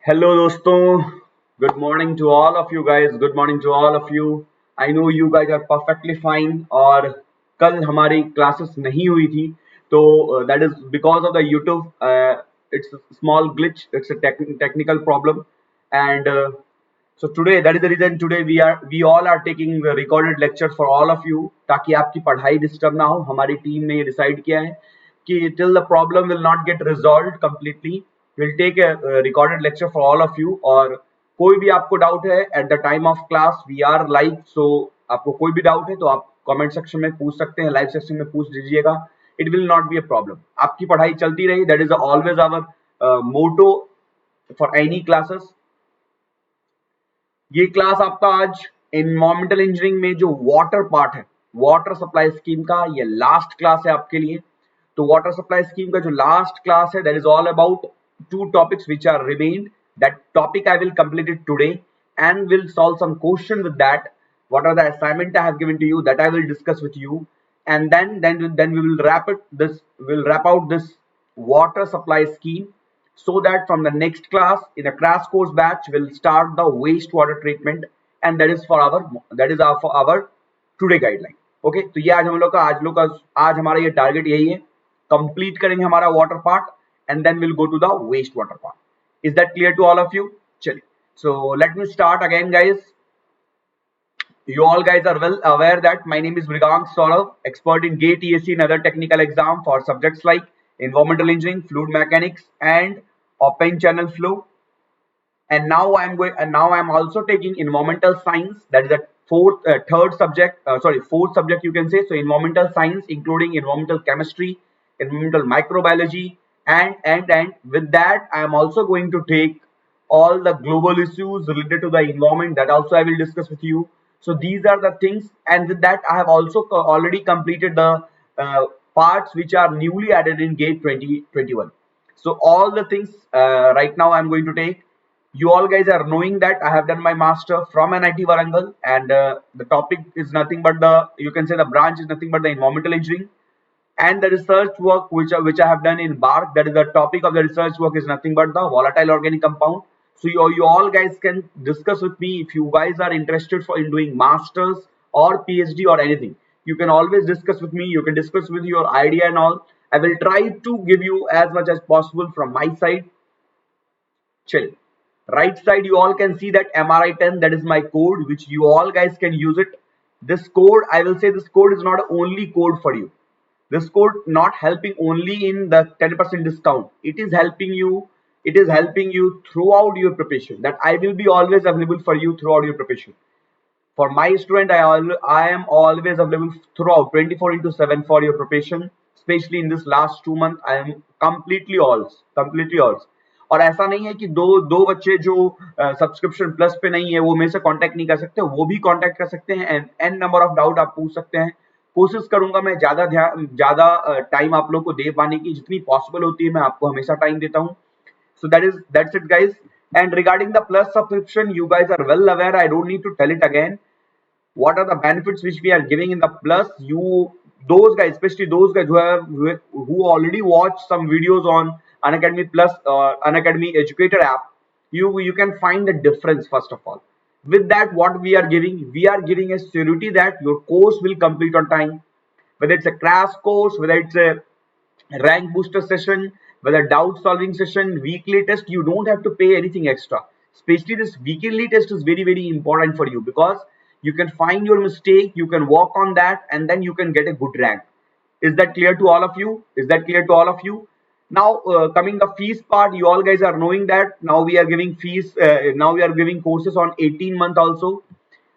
Hello दोस्तों, good morning to all of you guys. Good morning to all of you. I know you guys are perfectly fine. और कल हमारी classes नहीं हुई थी, तो that is because of the YouTube. It's small glitch, it's a technical problem and so today, that is the reason today we all are taking the recorded lecture for all of you, ताकि आपकी पढ़ाई disturb ना हो। हमारी team ने ये decide किया है कि till the problem will not get resolved completely, we'll take a recorded lecture for all of you। और कोई भी आपको डाउट है at the time of class we are live, so आपको कोई भी डाउट है तो आप कमेंट सेक्शन में पूछ सकते हैं, लाइव सेक्शन में पूछ दीजिएगा। It will not be a problem. आपकी पढ़ाई चलती रही, that is always our motto for any classes. ये क्लास आपका आज इन्वायरमेंटल इंजीनियरिंग में जो वाटर पार्ट है, वाटर सप्लाई स्कीम का, ये लास्ट क्लास है आपके लिए। तो वाटर सप्लाई स्कीम का जो लास्ट क्लास है, that is all about two topics which are remained. That topic I will complete it today and will solve some question with that. What are the assignment I have given to you, that I will discuss with you, and then we will wrap it. This will wrap out this water supply scheme, so that from the next class in a crash course batch we'll start the wastewater treatment, and for our today guideline. Okay, तो ये आज हमारा ये target यही है, complete करेंगे हमारा water part and then will go to the waste water part. Is that clear to all of you? चलिए, so let me start again guys. You all guys are well aware that my name is Mrigank Saurav, expert in GATE, ESC and other technical exam for subjects like environmental engineering, fluid mechanics and open channel flow. And now I'm also taking environmental science, that is the fourth subject you can say. So environmental science including environmental chemistry, environmental microbiology, and with that I am also going to take all the global issues related to the environment, that also I will discuss with you. So these are the things, and with that I have also already completed the uh, parts which are newly added in GATE 2021. So all the things right now I'm going to take. You all guys are knowing that I have done my master from NIT Warangal, and the topic is nothing but you can say the branch is nothing but the environmental engineering, and the research work which I have done in BARC, that is the topic of the research work is nothing but the volatile organic compound. So you all guys can discuss with me if you guys are interested in doing masters or PhD or anything. You can always discuss with me. You can discuss with your idea and all. I will try to give you as much as possible from my side. Chill. Right side, you all can see that MRI10, that is my code, which you all guys can use it. This code, I will say this code is not only code for you. This code not helping only in the 10% discount. It is helping you throughout your preparation. That I will be always available for you throughout your preparation. For my student, I am always available throughout 24 into 7 for your preparation. Especially in this last 2 months, I am completely yours. और ऐसा नहीं है कि दो दो बच्चे जो subscription plus पे नहीं है वो मेरे से कांटेक्ट नहीं कर सकते, वो भी कांटेक्ट कर सकते हैं and an number of doubt आप पूछ सकते हैं। कोशिश करूंगा मैं ज्यादा टाइम आप लोग को दे पाने की, जितनी पॉसिबल होती है मैं आपको हमेशा टाइम देता हूँ। So that's it guys. And regarding the plus subscription, you guys are well aware, I don't need to tell it again. What are the benefits which we are giving in the plus? Those guys, especially those guys who already watched some videos on Unacademy Plus, Unacademy Educator app, you can find the difference. First of all, with that, what we are giving a surety that your course will complete on time, whether it's a crash course, whether it's a rank booster session, whether doubt solving session, weekly test, you don't have to pay anything extra. Especially this weekly test is very important for you, because you can find your mistake, you can work on that, and then you can get a good rank. Is that clear to all of you? Now coming the fees part, you all guys are knowing that now we are giving fees, now we are giving courses on 18-month also.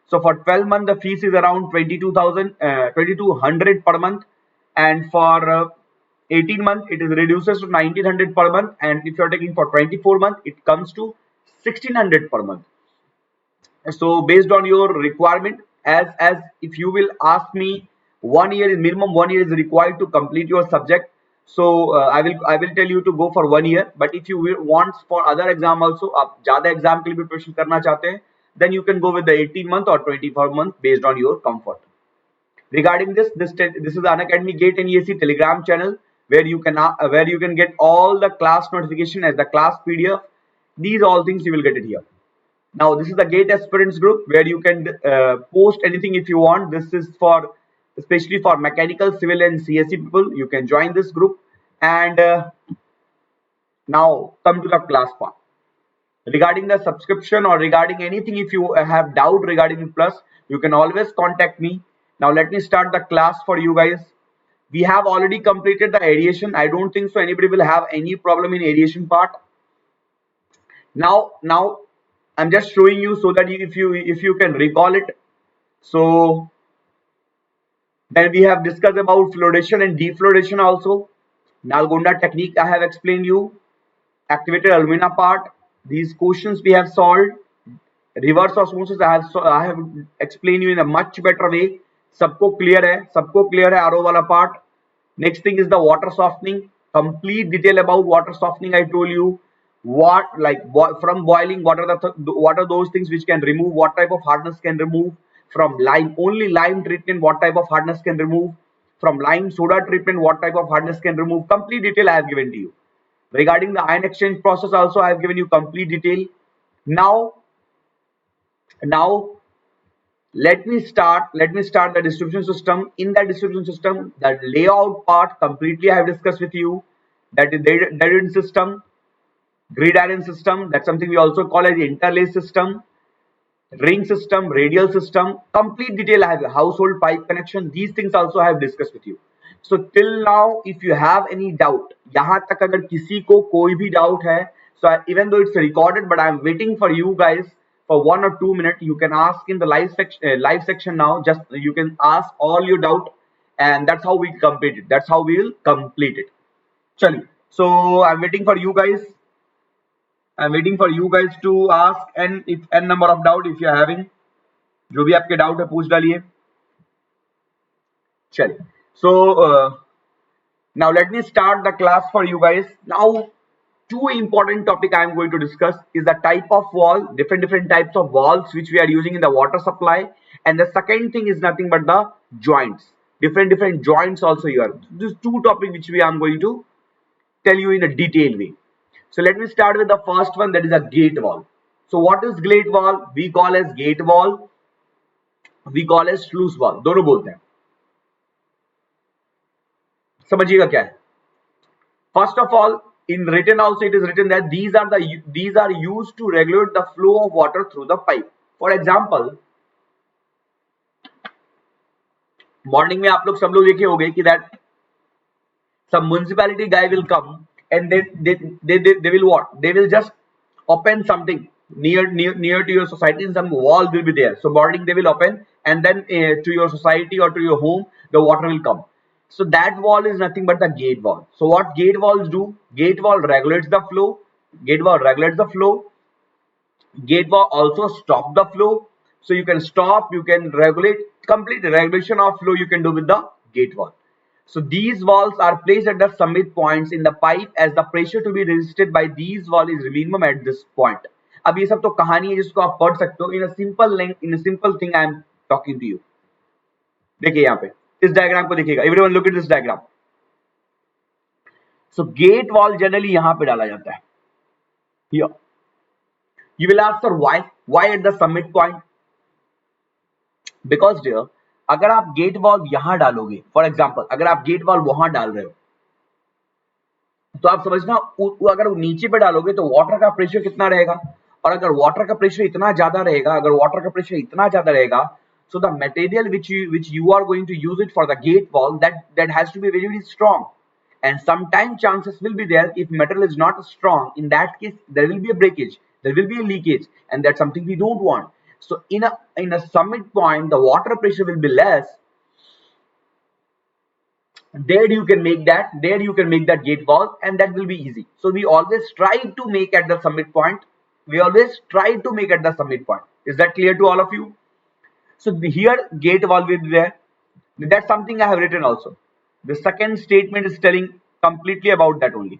So for 12 month the fees is around 2200 per month, and for 18 month it is reduces to 1900 per month, and if you are taking for 24 month it comes to 1600 per month. So based on your requirement, as if you will ask me, 1 year is minimum, 1 year is required to complete your subject. So I will tell you to go for 1 year, but if you want for other exam also, आप ज़्यादा exam के लिए preparation करना चाहते हैं, then you can go with the 18-month or 24-month based on your comfort. Regarding this is Unacademy GATE and ESC Telegram channel, where you can get all the class notification as the class PDF, These all things you will get it here. Now this is the GATE aspirants group where you can post anything if you want. This is for especially for mechanical, civil and CSE people. You can join this group. And now come to the class part. Regarding the subscription or regarding anything, if you have doubt regarding Plus, you can always contact me. Now let me start the class for you guys. We have already completed the aeration. I don't think so anybody will have any problem in aeration part. Now I'm just showing you so that if you can recall it. So then we have discussed about fluoridation and defluoridation also. Nalgonda technique I have explained you. Activated alumina part. These questions we have solved. Reverse osmosis I have explained you in a much better way. सबको clear है RO वाला part. Next thing is the water softening. Complete detail about water softening I told you. From boiling, what are those things which can remove, what type of hardness can remove. From lime, only lime treatment, what type of hardness can remove. From lime soda treatment, what type of hardness can remove. Complete detail I have given to you. Regarding the ion exchange process also I have given you complete detail. Now let me start the distribution system. In that distribution system, that layout part completely I have discussed with you. That is dead-end system, gridiron system, that's something we also call as interlace system, ring system, radial system. Complete detail I have. Household pipe connection, these things also I have discussed with you. So till now, if you have any doubt, यहाँ तक अगर किसी को कोई भी doubt है, so even though it's recorded, but I'm waiting for you guys for 1 or 2 minutes. You can ask in the live section now. Just you can ask all your doubt, and that's how we complete it. That's how we will complete it. Chali. So I'm waiting for you guys. I'm waiting for you guys to ask n number of doubt if you are having. जो भी आपके doubt है पूछ डालिए. चलिए. So now let me start the class for you guys. Now two important topic I am going to discuss is the type of wall, different types of walls which we are using in the water supply, and the second thing is nothing but the joints. Different joints also here. These two topics which we am going to tell you in a detailed way. So let me start with the first one, that is a gate wall. So what is gate wall? We call as gate wall, we call as sluice wall. दोनों बोलते हैं. समझिएगा क्या है. First of all, in written also it is written that these are used to regulate the flow of water through the pipe. For example, morning में आप लोग सब लोग देखे होंगे कि that some municipality guy will come and they will what? They will just open something near to your society, and some wall will be there. So morning they will open, and then to your society or to your home the water will come. So that wall is nothing but the gate wall. So what gate walls do? Gate wall regulates the flow. Gate wall regulates the flow. Gate wall also stop the flow. So you can stop, you can regulate. Complete regulation of flow you can do with the gate wall. So these walls are placed at the summit points in the pipe as the pressure to be resisted by these wall is minimum at this point. अब ये सब तो कहानी है जिसको आप पढ़ सकते हो. In a simple thing I am talking to you. देखिए यहाँ पे इस डायग्राम को देखिएगा. Everyone look at this diagram. So gate wall generally यहाँ पे डाला जाता है. Here. You will ask, sir, why at the summit point? Because dear, अगर आप गेट वॉल्व यहां डालोगे, फॉर एग्जाम्पल अगर आप गेट वॉल्व वहां डाल रहे हो, तो आप समझना अगर नीचे पे डालोगे तो वाटर का प्रेशर कितना रहेगा, और अगर वाटर का प्रेशर इतना ज्यादा रहेगा, so the material which you are going to use it for the gate wall, that has to be very strong, and sometimes chances will be there if metal is not strong. In that case there will be a breakage, there will be a leakage, and that's something we don't want. So in a summit point the water pressure will be less. There you can make that gate wall, and that will be easy. So we always try to make at the summit point. Is that clear to all of you? So here gate wall will be there. That's something I have written also. The second statement is telling completely about that only.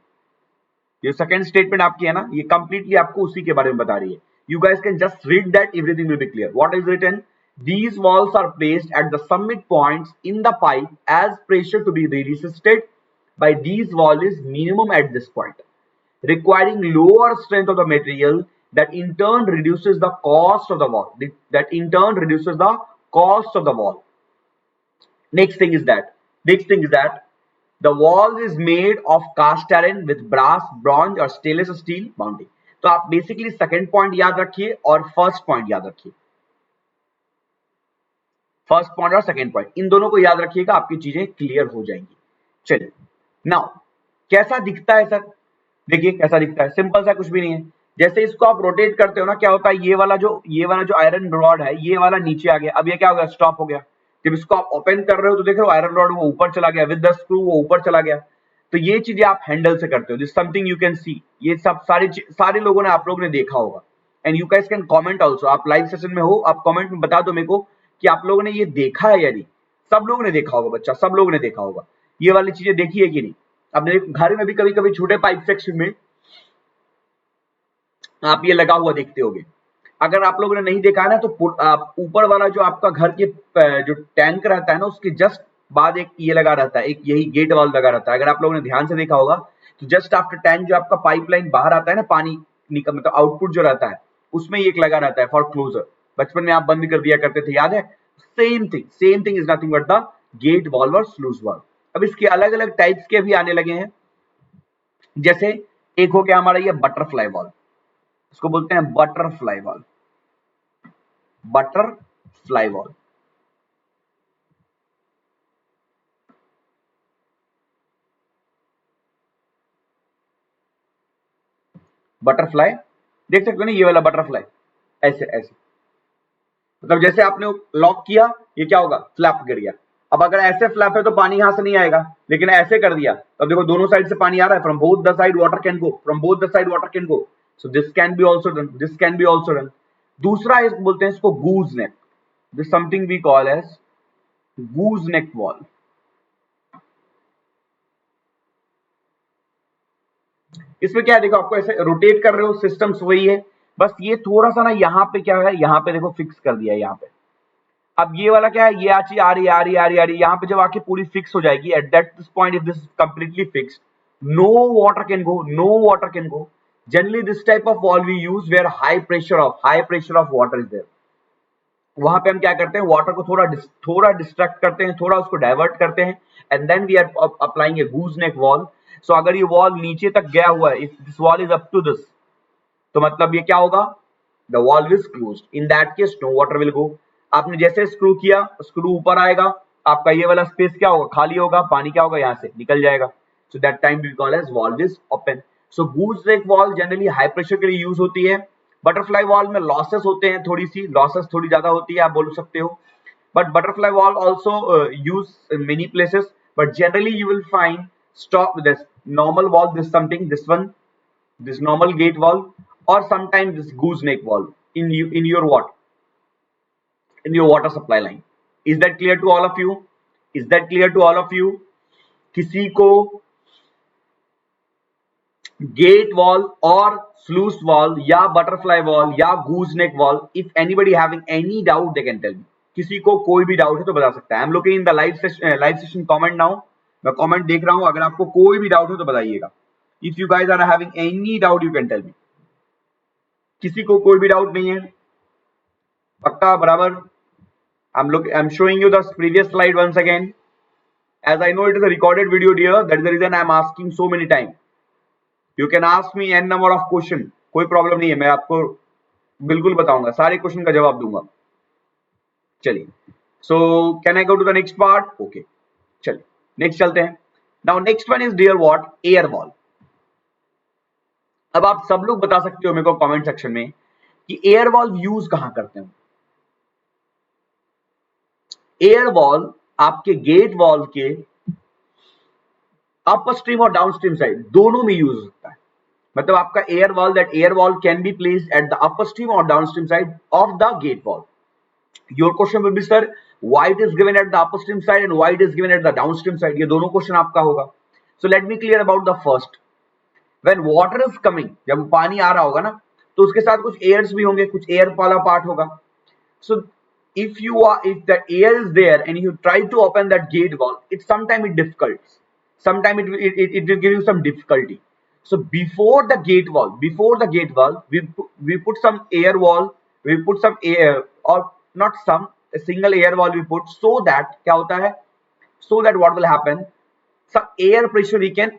ये second statement आपकी है ना, ये completely आपको उसी के बारे में बता रही है. You guys can just read that, everything will be clear. What is written? These walls are placed at the summit points in the pipe as pressure to be resisted by these wall is minimum at this point. requiring lower strength of the material, that in turn reduces the cost of the wall. That in turn reduces the cost of the wall. Next thing is that the wall is made of cast iron with brass, bronze और stainless steel mounting. तो आप basically second point याद रखिए और first point याद रखिए. First point और second point in दोनों को याद रखिएगा, आपकी चीजें क्लियर हो जाएंगी. चलिए नाउ कैसा दिखता है सर? देखिए कैसा दिखता है, सिंपल सा, कुछ भी नहीं है. जैसे इसको आप रोटेट करते हो ना, क्या होता है, ये वाला जो आयरन रॉड है, ये वाला नीचे आ गया. अब ये क्या हो गया, स्टॉप हो गया. जब इसको आप ओपन कर रहे हो तो देख रहे हो आयरन रॉड वो ऊपर चला गया, विद द स्क्रू वो ऊपर चला गया. तो ये चीजें आप हैंडल से करते हो. This something you can see. ये सब सारे लोगों ने, आप लोगों ने देखा होगा. And you guys can comment also. आप लाइव सेशन में हो, आप कमेंट में बता दो मेरे को कि आप लोगों ने ये देखा है या नहीं. सब लोगों ने देखा होगा बच्चा, सब लोगों ने देखा होगा. ये वाली चीजें देखी है कि नहीं? अपने घर में भी कभी कभी छोटे पाइप सेक्शन में आप ये लगा हुआ देखते होगे. अगर आप लोगों ने नहीं देखा है ना, तो ऊपर वाला जो आपका घर के जो टैंक रहता है ना, उसके जस्ट बाद एक ये लगा रहता है, एक यही गेट वाल्व लगा रहता है. अगर आप लोगों ने ध्यान से देखा होगा तो जस्ट आफ्टर टैंक जो आपका पाइपलाइन बाहर आता है ना, पानी निकल मतलब आउटपुट जो रहता है, उसमें एक लगा रहता है फॉर क्लोजर. बचपन में आप बंद कर दिया करते थे, याद है? Same thing is nothing but the gate valve और स्लूज वाल्व. अब इसके अलग अलग टाइप्स के भी आने लगे हैं. जैसे एक हो गया हमारा ये बटरफ्लाई वाल्व, इसको बोलते हैं butterfly valve. Butterfly valve, butterfly देख सकते हो ना, ये वाला बटरफ्लाई ऐसे ऐसे, मतलब जैसे आपने लॉक किया, ये क्या होगा, फ्लैप गिर गया. अब अगर ऐसे फ्लैप है तो पानी यहां से नहीं आएगा, लेकिन ऐसे कर दिया तो देखो दोनों साइड से पानी आ रहा है. From both the side water can go, from both the side water can go. So this can be also done, this can be also done. दूसरा इस बोलते हैं इसको goose neck. This something we call as goose neck wall. इसमें क्या है, देखो आपको ऐसे रोटेट कर रहे हो, सिस्टम्स वही है, बस ये थोड़ा सा ना यहाँ पे क्या है, यहाँ पे देखो फिक्स कर दिया है यहाँ पे. अब ये वाला क्या है, ये आची आ रही यहाँ पे जब आके पूरी फिक्स हो जाएगी, at that this point if this is completely fixed, no water can go, no water can go. Generally this type of valve we use where high pressure of water is there. वहां पे हम क्या करते हैं, water को थोड़ा distract करते हैं, थोड़ा उसको डाइवर्ट करते हैं, and then we are applying a goose neck wall. So अगर ये वॉल नीचे तक गया हुआ है, if this wall is up to this, तो मतलब ये क्या होगा, the valve is closed. In that case no water will go. आपने जैसे स्क्रू किया, स्क्रू ऊपर आएगा, आपका ये वाला स्पेस क्या होगा, खाली होगा, पानी क्या होगा, यहाँ से निकल जाएगा. So that time we call as valve is open. So goose neck valve generally high pressure के लिए यूज होती है. बटरफ्लाई वॉल में लॉसेस होते हैं, लॉसेस थोड़ी ज्यादा होती है, आप बोल सकते हो. But butterfly wall also use in many places, but generally you will find stop with this normal valve, this one, this normal gate valve, or sometimes this gooseneck valve in your water supply line. Is that clear to all of you? किसी को gate valve और sluice valve या butterfly valve या gooseneck valve, if anybody having any doubt they can tell me. किसी को कोई भी doubt है तो बता सकता है. I am looking in the live session comment now. मैं कमेंट देख रहा हूं, अगर आपको कोई भी डाउट हो तो बताइएगा. If you guys are having any doubt you can tell me. किसी को कोई भी डाउट नहीं है? पक्का, बराबर. I'm showing you the previous slide once again. As I know it is a recorded video, dear, that is the reason I'm asking so many times. You can ask me n number of question. कोई problem नहीं है, मैं आपको बिल्कुल बताऊंगा, सारे question का जवाब दूंगा. चलिए, so can I go to the next part? Okay, चलिए नेक्स्ट चलते हैं. Now next one is dear what, air valve. अब आप सब लोग बता सकते हो मेरे को कमेंट सेक्शन में कि एयर वॉल्व यूज कहां करते हैं. एयर वॉल्व आपके गेट वॉल्व के अपर स्ट्रीम और डाउन स्ट्रीम साइड दोनों में यूज होता है. मतलब आपका air valve can be placed at the upper stream और down stream side of the gate valve. Your question will be, sir why it is given at the upstream side and why it is given at the downstream side, ये दोनों question आपका होगा. So let me clear about the first. When water is coming, जब पानी आ रहा होगा ना, तो उसके साथ कुछ एयर्स भी होंगे, कुछ एयर वाला पार्ट होगा. So if the air is there and you try to open that gate valve, sometimes it will give you some difficulty. So before the gate wall, we put some air wall, we put some air, or not some, a single air wall we put, so that क्या होता है, so that what will happen, some air pressure we can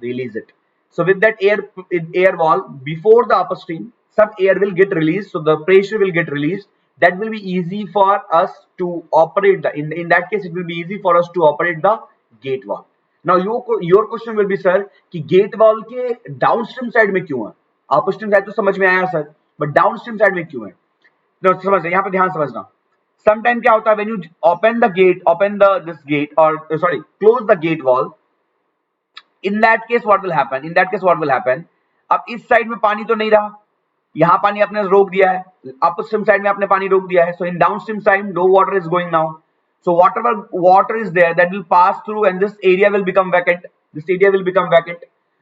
release it. So with that air wall before the upper stream, some air will get released, so the pressure will get released. That will be easy for us to operate the, in that case it will be easy for us to operate the gate wall. Now your question will be, sir, कि gate wall के downstream side में क्यों है? Upstream side तो समझ में आया sir, but downstream side में क्यों है? No, समझ, यहाँ पे ध्यान समझना. Sometime क्या होता है, when you open the this gate, or sorry, close the gate wall, in that case what will happen, अब इस साइड में पानी तो नहीं रहा, यहाँ पानी आपने रोक दिया है, अपस्ट्रीम साइड में आपने पानी रोक दिया है, so in downstream side no water is going now, so whatever water is there that will pass through and this area will become vacant.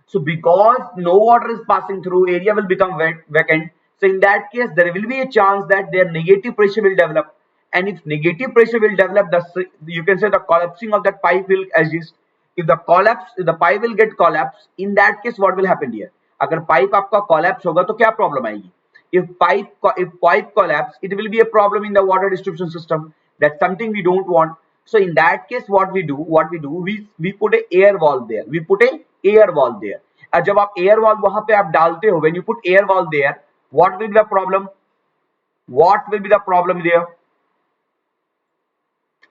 So because no water is passing through, area will become vacant. So in that case there will be a chance that their negative pressure will develop, and if negative pressure will develop, the, you can say the collapsing of that pipe will exist. If the pipe will get collapsed, in that case what will happen here, अगर pipe आपका collapse होगा तो क्या problem आएगी? If pipe collapse, it will be a problem in the water distribution system. That's something we don't want. So in that case what we do, we put a air wall there, जब आप air wall वहां पे आप डालते हो, when you put air wall there, what will be the problem, there?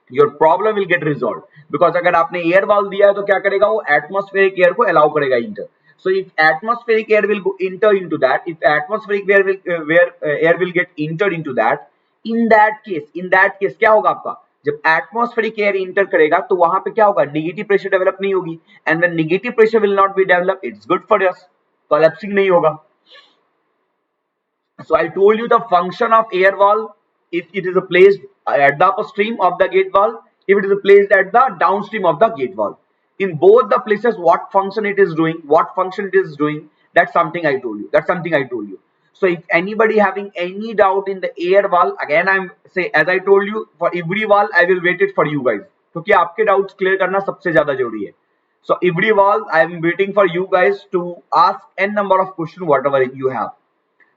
Your problem will get resolved, because अगर आपने air wall दिया है तो क्या करेगा, वो एटमॉस्फेरिक एयर को अलाउ करेगा inter. So if atmospheric air will go enter into that, if atmospheric air will get entered into that, in that case क्या होगा आपका, जब atmospheric air enter करेगा तो वहां पे क्या होगा, नेगेटिव प्रेशर डेवलप नहीं होगी, and when negative pressure will not be developed, it's good for us, collapsing नहीं होगा. So I told you the function of air wall, if it is placed at the upstream of the gate wall, if it is placed at the downstream of the gate wall. In both the places, what function it is doing, that's something I told you. So if anybody having any doubt in the air wall, again I'm say, as I told you, for every wall I will wait it for you guys, क्योंकि आपके doubts clear करना सबसे ज्यादा जरूरी है. So every wall I am waiting for you guys to ask n number of questions whatever you have.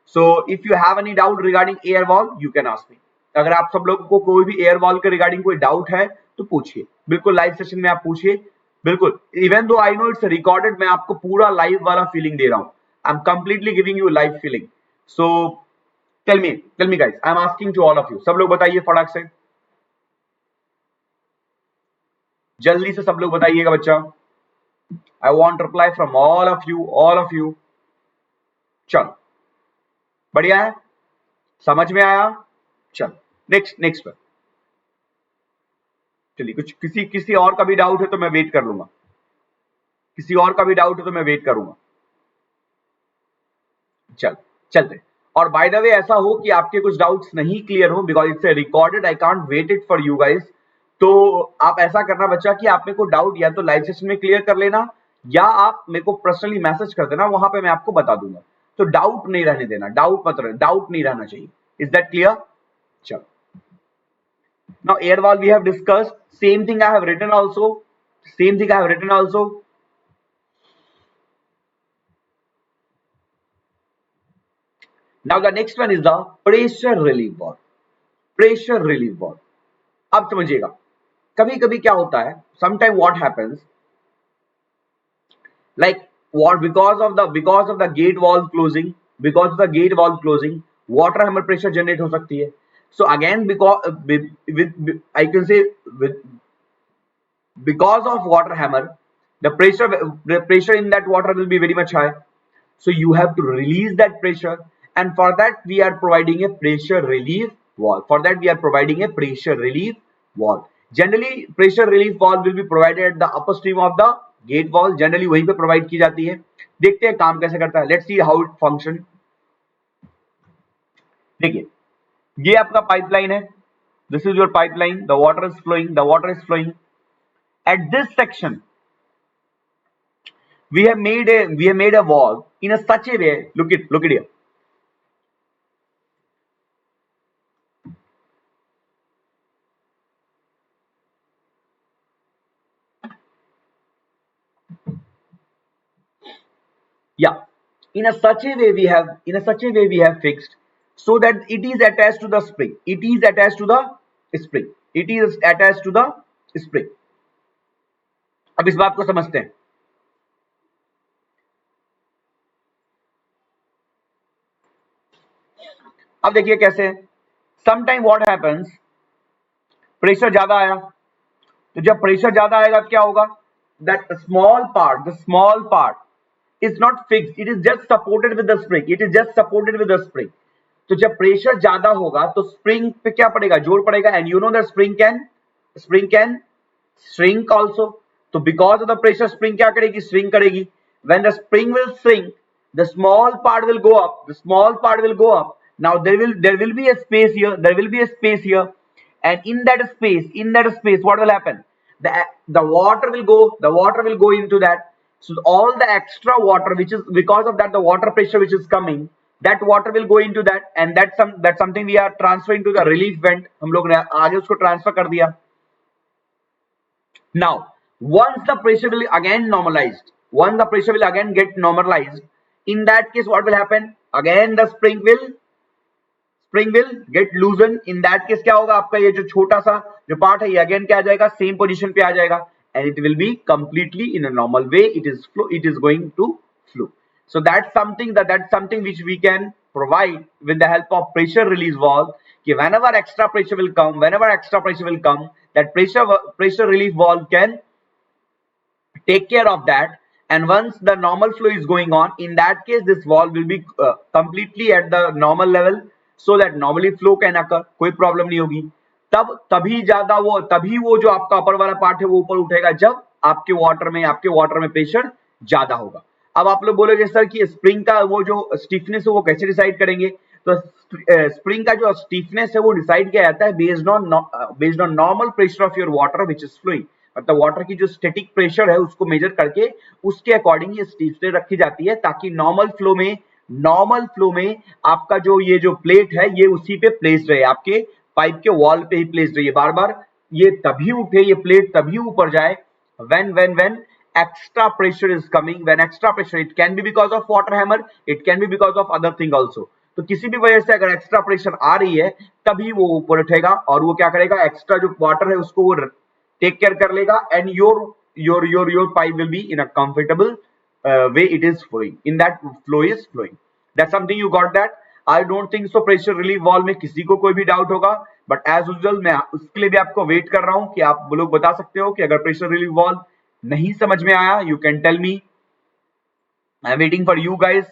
So if you have any doubt regarding air wall, you can ask me. अगर आप सब लोगों को कोई भी air wall के regarding कोई doubt है तो पूछिए, बिल्कुल लाइव सेशन में आप पूछिए, बिल्कुल. Even though I know it's recorded, मैं आपको पूरा लाइव वाला फीलिंग दे रहा हूँ. I am completely giving you live feeling. So tell me guys, I am asking to all of you, सब लोग बताइए फटाक से, जल्दी से सब लोग बताइएगा बच्चा. I want reply from all of you. चलो बढ़िया है, समझ में आया. चलो नेक्स्ट पर चलिए. कुछ किसी और का भी डाउट है तो मैं वेट कर लूंगा, चलते. और बाय द वे ऐसा हो कि आपके कुछ डाउट्स नहीं क्लियर हो, because it's recorded, I can't wait it for you guys, तो आप ऐसा करना बच्चा कि आप मेरे को डाउट या तो लाइव सेशन में क्लियर कर लेना, या आप मेरे को पर्सनली मैसेज कर देना, वहां पे मैं आपको बता दूंगा. तो डाउट नहीं रहने देना, डाउट नहीं रहना चाहिए. Is that clear? चलो. Now air wall we have discussed. Same thing I have written also. Now the next one is the pressure relief wall. अब समझिएगा, कभी कभी क्या होता है, sometime what happens, like what, because of the gate wall closing, water hammer pressure generate हो सकती है. So again, because with I can say because of water hammer, the pressure in that water will be very much high. So you have to release that pressure, and for that we are providing a pressure relief wall. Generally pressure relief wall will be provided at the upper stream of the gate wall. Generally वहीं पे provide की जाती है. देखते हैं काम कैसे करता है. Let's see how it function. देखिए, ये आपका पाइपलाइन है. This is your pipeline. The water is flowing. At this section, we have made a wall in a such a way. Look it here. Yeah, in a such a way we have fixed so that it is attached to the spring. It is attached to the spring. It is attached to the spring. अब इस बात को समझते हैं. अब देखिए कैसे. Sometime what happens, pressure ज्यादा आया, तो जब प्रेशर ज्यादा आएगा क्या होगा, that small part is not fixed, it is just supported with the spring, it is just supported with the spring. तो जब प्रेशर ज्यादा होगा तो स्प्रिंग पे क्या पड़ेगा, जोर पड़ेगा, and you know that spring can shrink also. तो because of the pressure spring क्या करेगी, shrink करेगी. When the spring will shrink, the small part will go up. Now there will be a space here, and in that space what will happen, the water will go into that. So all the extra water which is because of that, the water pressure which is coming, that water will go into that, and that's something we are transferring to the relief vent. हम लोग ने आगे उसको transfer कर दिया. Now once the pressure will again get normalized, in that case what will happen, again the spring will get loosened. In that case क्या होगा, आपका ये जो छोटा सा जो पार्ट है ये अगेन क्या आ जाएगा, सेम पोजीशन पे आ जाएगा, and it will be completely in a normal way. It is going to flow. So that's something which we can provide with the help of pressure release valve. कि whenever extra pressure will come, that pressure relief valve can take care of that. And once the normal flow is going on, in that case this valve will be completely at the normal level, so that normally flow can occur, कोई problem नहीं होगी. तभी वो जो आपका अपर वाला part है वो ऊपर उठेगा जब आपके वाटर में प्रेशर ज्यादा होगा. अब आप लोग बोलोगे सर कि स्प्रिंग का वो जो स्टिफनेस है वो कैसे डिसाइड करेंगे, तो स्प्रिंग का जो स्टिफनेस है वो डिसाइड किया जाता है based on normal pressure of your water which is flowing. मतलब वाटर की जो स्टैटिक प्रेशर है उसको मेजर करके उसके अकॉर्डिंग ये स्टिफनेस रखी जाती है, ताकि नॉर्मल फ्लो में आपका जो प्लेट है ये उसी पे प्लेस रहे, आपके पाइप के वॉल पे ही प्लेस रही है. बार बार ये तभी उठे, ये प्लेट तभी ऊपर जाए when extra pressure is coming. When extra pressure, it can be because of water hammer, it can be because of other thing also. तो किसी भी वजह से अगर एक्स्ट्रा प्रेशर आ रही है तभी वो ऊपर उठेगा और वो क्या करेगा, एक्स्ट्रा जो वाटर है उसको वो टेक केयर कर लेगा, and your pipe will be in a comfortable way it is flowing. In that flow is flowing. That's something you got that. I don't think so pressure relief valve में किसी को कोई भी doubt होगा, but as usual मैं उसके लिए भी आपको वेट कर रहा हूं कि आप लोग बता सकते हो कि अगर प्रेशर रिलीफ वाल्व नहीं समझ में आया, you can tell me, I am waiting for you guys.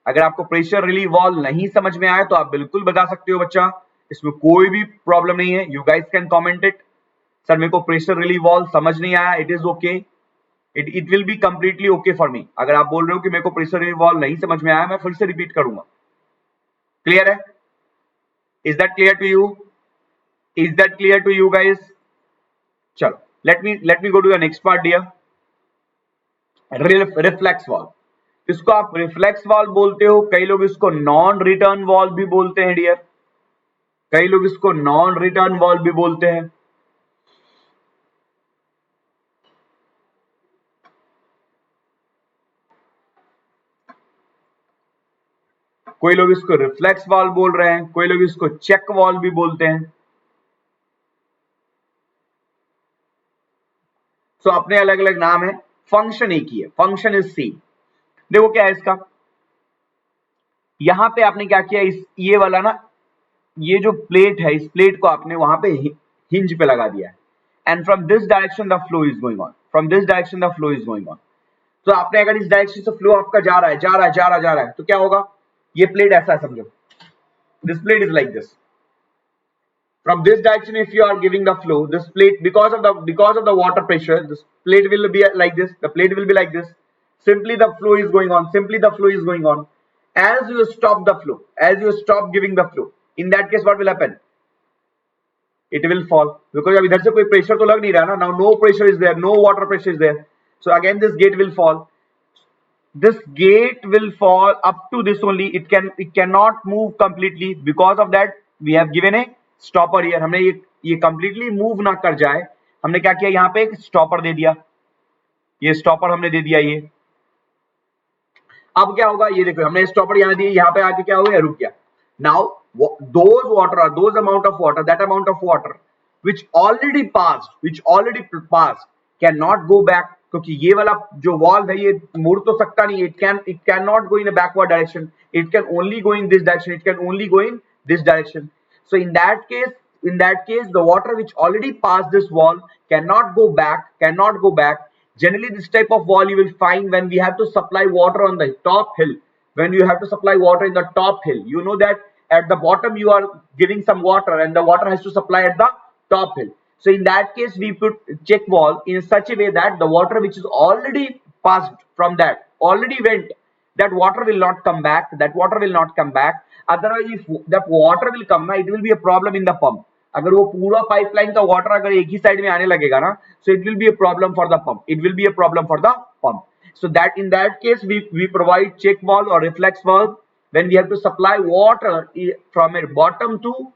अगर आपको प्रेशर रिलीफ वाल्व नहीं समझ में आया तो आप बिल्कुल बता सकते हो बच्चा, इसमें कोई भी प्रॉब्लम नहीं है. You guys can comment it, sir मेरे को प्रेशर रिलीफ वाल्व समझ नहीं आया, it is okay, it will be completely okay for me. अगर आप बोल रहे हो कि मेरे को प्रेशर रिलीफ वाल्व नहीं समझ में आया, मैं फिर से रिपीट करूंगा. क्लियर है? Is that clear to you guys? चलो let me go to the next part dear. Reflex valve, इसको आप रिफ्लेक्स वाल्व बोलते हो, कई लोग इसको नॉन रिटर्न वाल्व भी बोलते हैं डियर, कई लोग इसको नॉन रिटर्न वाल्व भी बोलते हैं. कोई लोग इसको रिफ्लेक्स वाल्व बोल रहे हैं, कोई लोग इसको चेक वाल्व भी बोलते हैं. सो अपने अलग अलग नाम है, फंक्शन एक ही है, फंक्शन इज सेम. देखो क्या है इसका, यहां पे आपने क्या किया, इस ये वाला ना, ये जो प्लेट है इस प्लेट को आपने वहां पे हिंज पे लगा दिया है, and from this direction the flow is going on. तो आपने अगर इस डायरेक्शन से फ्लो आपका जा रहा है तो क्या होगा, ये प्लेट ऐसा है समझो, this plate is like this. From this direction if you are giving the flow, this plate because of the water pressure, this plate will be like this, the plate will be like this. Simply the flow is going on. As you stop giving the flow, in that case what will happen, it will fall, because अब इधर से कोई pressure तो लग नहीं रहा ना, now no pressure is there, no water pressure is there, so again this gate will fall. This gate will fall up to this only, it cannot move completely, because of that we have given a stopper here. हमने ये completely move ना कर जाए, हमने क्या किया, यहाँ पे एक stopper दे दिया, ये stopper हमने दे दिया. ये अब क्या होगा, ये देखो हमने स्टॉपर यहाँ दी, यहाँ पे आके क्या हो गया, रुक गया. Now those water or those amount of water, that amount of water which already passed cannot go back, क्योंकि ये वाला जो वॉल्व है ये मुड़ तो सकता नहीं, it cannot go in a backward direction, it can only go in this direction, it can only go in this direction. So in that case the water which already passed this wall cannot go back. Generally this type of wall you will find when we have to supply water on the top hill. When you have to supply water in the top hill, you know that at the bottom you are giving some water and the water has to supply at the top hill. So in that case we put check wall in such a way that the water which is already passed from that, already went, that water will not come back, otherwise if that water will come, it will be a problem in the pump. अगर वो पूरा pipeline का water अगर एक ही side में आने लगेगा ना, so it will be a problem for the pump. So that in that case we provide check valve or reflex valve when we have to supply water from a bottom to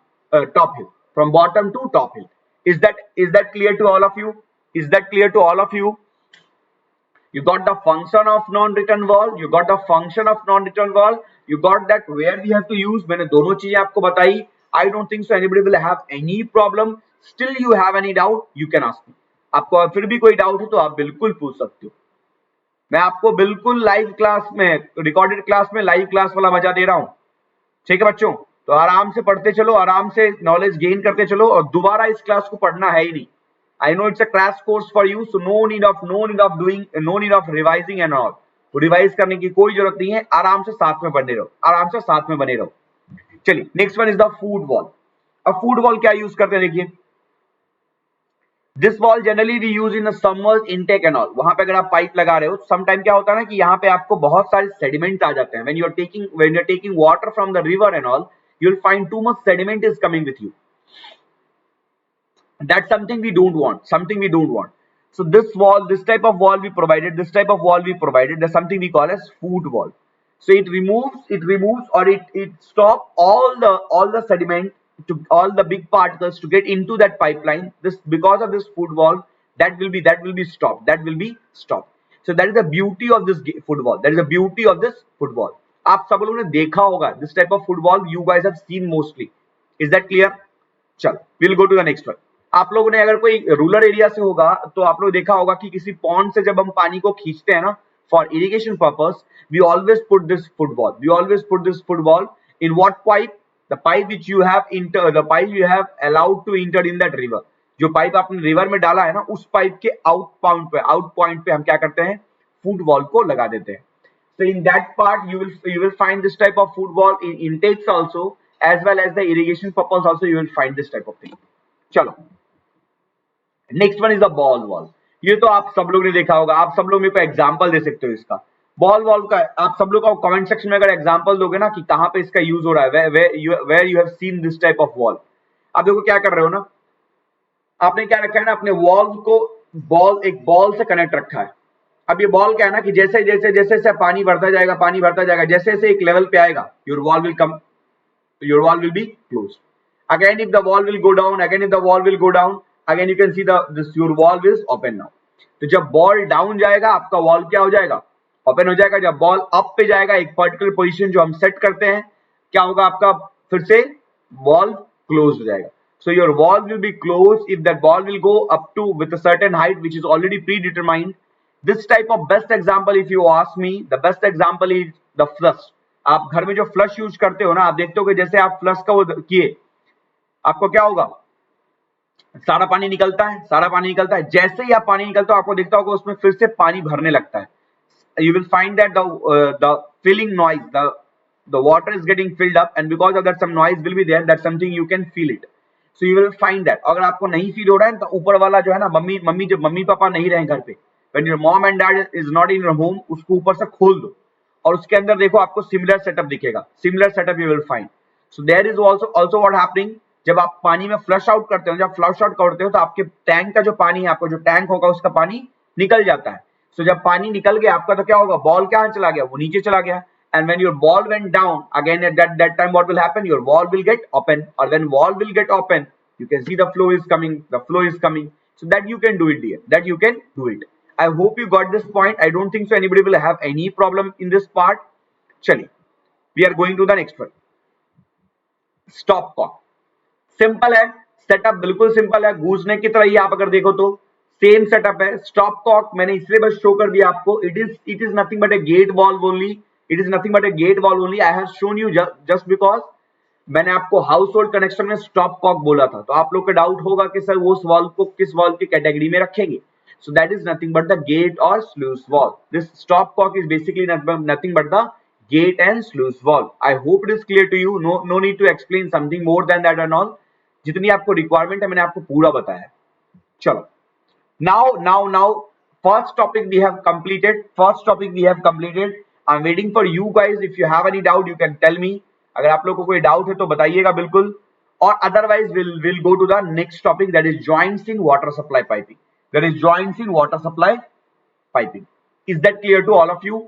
top hill, is that clear to all of you? You got the function of non-return valve, you got that where we have to use. मैंने दोनों चीजें आपको बताई. I don't think so anybody will have any problem. Still you have any doubt, you can ask me. आपको फिर भी कोई doubt है तो आप बिल्कुल पूछ सकते हो. मैं आपको बिल्कुल लाइव क्लास में, रिकॉर्डेड क्लास में लाइव क्लास वाला मजा दे रहा हूँ. ठीक है बच्चों, तो आराम से पढ़ते चलो, आराम से नॉलेज गेन करते चलो, और दोबारा इस क्लास को पढ़ना है ही नहीं. I know it's a crash course for you, so no need of revising and all. Revise करने की कोई जरूरत नहीं है, आराम से साथ में बने रहो. चलिए next one is the foot valve. अब फूड वॉल क्या यूज करते हैं, देखिए this valve generally we use in submerged intake and all. वहां पे अगर आप पाइप लगा रहे हो, सम टाइम क्या होता है ना कि यहाँ पे आपको बहुत सारे सेडिमेंट आ जाते हैं. When you are taking water from the river and all, you will find too much sediment is coming with you. That's something we don't want. So this type of wall we provided. There's something we call as food wall. So it removes or it stops all the sediment, to all the big particles to get into that pipeline. This, because of this food wall, that will be stopped. So that is the beauty of this food wall. आप सब लोगों ने देखा होगा this type of food wall. You guys have seen mostly. Is that clear? चलो, we'll go to the next one. आप लोगों ने अगर कोई रूरल एरिया से होगा तो आप लोग देखा होगा कि किसी पॉन्ड से जब हम पानी को खींचते हैं ना, for irrigation purpose, we always put this foot valve in what pipe, the pipe which you have allowed to enter in that river. जो पाइप आपने रिवर में डाला है ना, उस पाइप के आउट पॉइंट पे हम क्या करते हैं, फुट वॉल को लगा देते हैं. So in that part you will find this type of foot wall in intakes also, as well as the irrigation purpose also you will find this type of thing. चलो next one is the ball wall. ये तो आप सब लोग ने देखा होगा. आप सब लोग मेरे को एग्जांपल दे सकते हो इसका बॉल वॉल का. आप सब लोग का कमेंट सेक्शन में अगर एग्जांपल दोगे ना कि कहां पे इसका यूज हो रहा है, where you have seen this type of valve. आप देखो क्या कर रहे हो ना, आपने क्या रखा है ना, अपने वॉल को एक बॉल से कनेक्ट रखा है. अब ये बॉल क्या है ना कि जैसे जैसे पानी भरता जाएगा, जैसे एक लेवल पे आएगा, your wall will be close. Again if the wall will go down, again you can see your wall is open now. तो जब बॉल डाउन जाएगा आपका वॉल क्या हो जाएगा, ओपन हो जाएगा. जब बॉल अप पे जाएगा एक पर्टिकुलर पोजीशन जो हम सेट करते हैं, क्या होगा, आपका फिर से वॉल क्लोज हो जाएगा. So your wall will be closed if that ball will go up to with a certain height which is already predetermined. This type of best example, if you ask me, the best example is the flush. आप घर में जो flush use करते हो ना, आप देखते हो कि जैसे आप फ्लश का वो किए, आपको क्या होगा, सारा पानी निकलता है. जैसे ही आप पानी निकलता हो, आपको दिखता होगा उसमें फिर से पानी भरने लगता है. You will find that the filling noise, the water is getting filled up, and because of that some noise will be there. That's something you can feel it. So you will find that. अगर आपको नहीं feel हो रहा है तो ऊपर वाला जो है ना, मम्मी पापा नहीं रहे घर पे, when your mom and dad is not in your home, उसको ऊपर से खोल दो और उसके अंदर देखो आपको सिमिलर सेटअप दिखेगा. Similar setup you will find. So there is also what happening. जब आप पानी में फ्लश आउट करते हो, तो आपके टैंक का जो पानी है, आपको जो टैंक होगा उसका पानी निकल जाता है. सो जब पानी निकल गया आपका, तो क्या होगा, बॉल कहाँ चला गया, वो नीचे चला गया. And when your ball went down again at that time, what will happen, your wall will get open, और when wall will get open, you can see the flow is coming. So that you can do it, dear. I hope you got this point. I don't think so anybody will have any problem in this part. चलिए, we are going to the next one, stop cock. Simple है, setup बिल्कुल simple है, गूंजने की तरह ही आप अगर देखो तो सेम सेटअप है। स्टॉप कॉक मैंने इसलिए बस शो कर दिया आपको, it is nothing but a gate valve only, it is nothing but a gate valve only. I have shown you just because मैंने आपको हाउस होल्ड कनेक्शन में स्टॉप कॉक बोला था, तो आप लोग का डाउट होगा कि सर वो वाल्व को किस वाल्व की कैटेगरी में रखेंगे। So that is nothing but the gate or sluice valve. This stopcock is basically nothing but the gate and sluice valve. I hope it is clear to you. No need to explain something more than that and all. जितनी आपको requirement है मैंने आपको पूरा बताया। चलो, now first topic we have completed. First topic we have completed. I'm waiting for you guys. If you have any doubt, you can tell me. अगर आप लोगों को कोई डाउट है तो बताइएगा बिल्कुल, और otherwise we'll go to the next topic, that is joints in water supply piping. There is joints in water supply piping. Is that clear to all of you?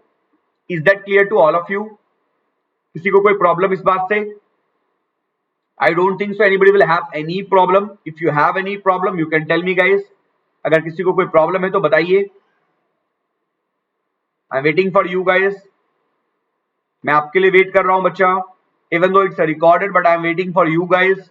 Is that clear to all of you? किसी को कोई problem इस बात से? I don't think so anybody will have any problem. If you have any problem, you can tell me guys. अगर किसी को कोई प्रॉब्लम है तो बताइए। I'm waiting for you guys. मैं आपके लिए वेट कर रहा हूं बच्चा। Even though it's recorded, but I'm waiting for you guys.